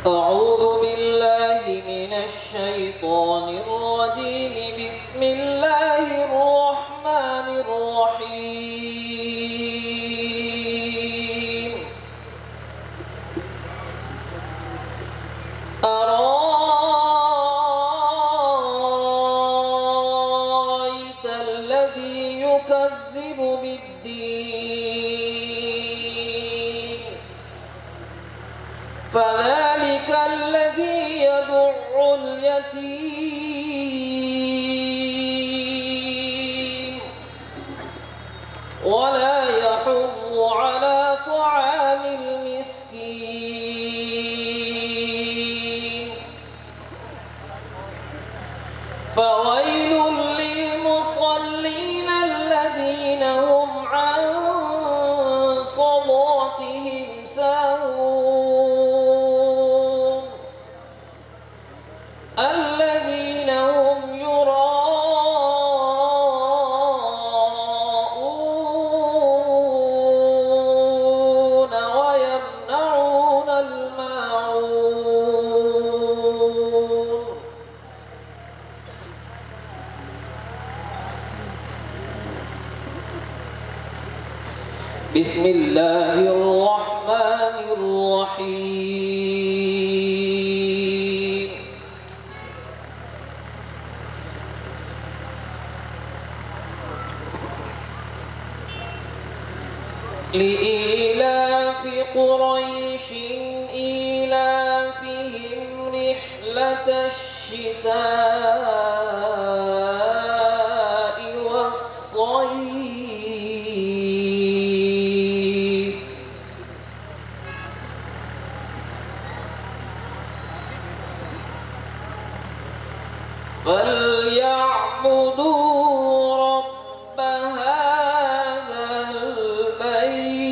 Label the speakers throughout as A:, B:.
A: أعوذ بالله من الشيطان الرجيم. بسم الله الرحمن الرحيم. أرأيت الذي يكذب بالدين فذلك الذي يدع اليتيم ولا يحض على طعام المسكين فويل للمصلين الذين هم عن صلاتهم ساهون الذين هم يراءون ويمنعون الماعون. بسم الله الرحمن الرحيم. لإيلاف قريش إيلافهم رحلة الشتاء والصيف فليعبدوا رب هذا البيت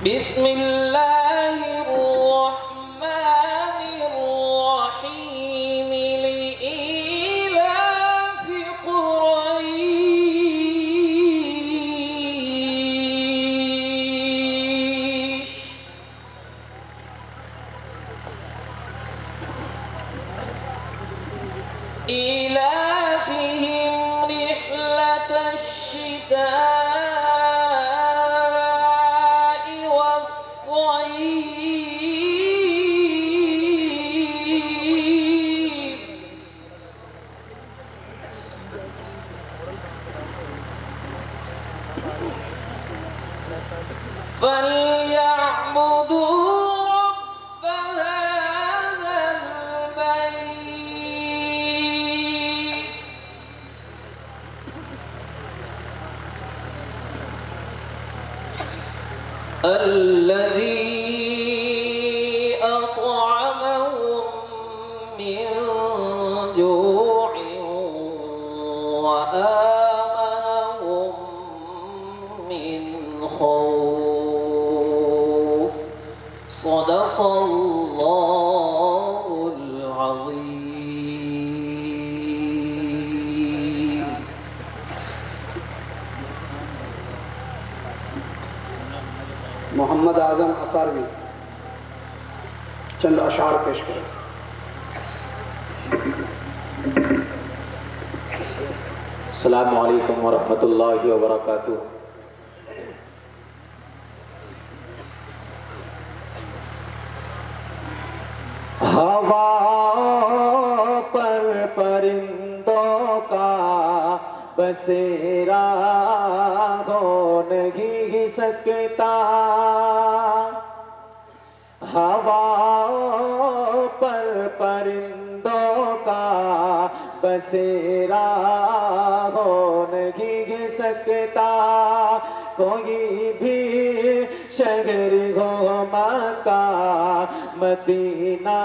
A: بسم الله الرحمن الرحيم. لإيلاف قريش إيلافهم رحلة الشتاء والصيف فليعبدوا رب هذا البيت الذي أطعمهم من جوع وآمنهم من خوف. صدق الله العظيم.
B: मोहम्मद आजम असारवी चंद अशार पेश करें।
C: अस्सलामु अलैकुम वरहमतुल्लाहि वबरकातुह। हवा पर परिंदों का बसेरा हो नहीं सकता। हवा पर परिंदों का बसेरा हो नहीं सकता। कोई भी शहर हो मक्का मदीना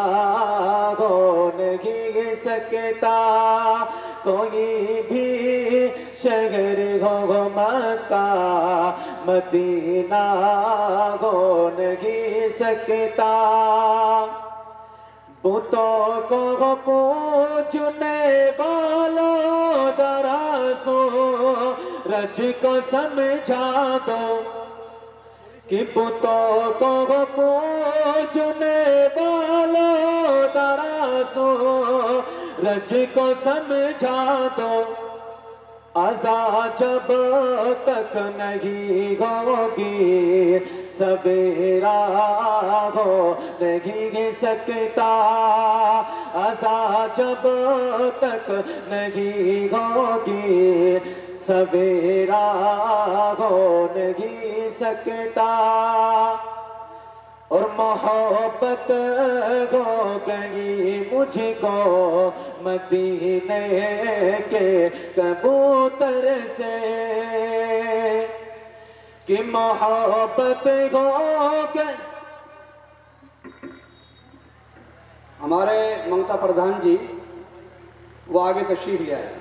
C: हो नहीं सकता। कोई भी शहर हो मक्का मदीना हो नहीं सकता। बुतों को पूजने वालों दरासो रज को समझा दो कि बुतों को पूजने वालों दरासो रज को समझा दो अज़ा जब तक नहीं होगी सवेरा हो नहीं सकता अज़ा जब तक नहीं होगी सवेरा हो नहीं सकता और मोहब्बत हो गई मुझको मदीने के कबूतर से कि मोहब्बत हो गई।
B: हमारे ममता प्रधान जी वो आगे तशरीफ ले आए।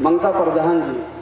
B: ममता प्रधान जी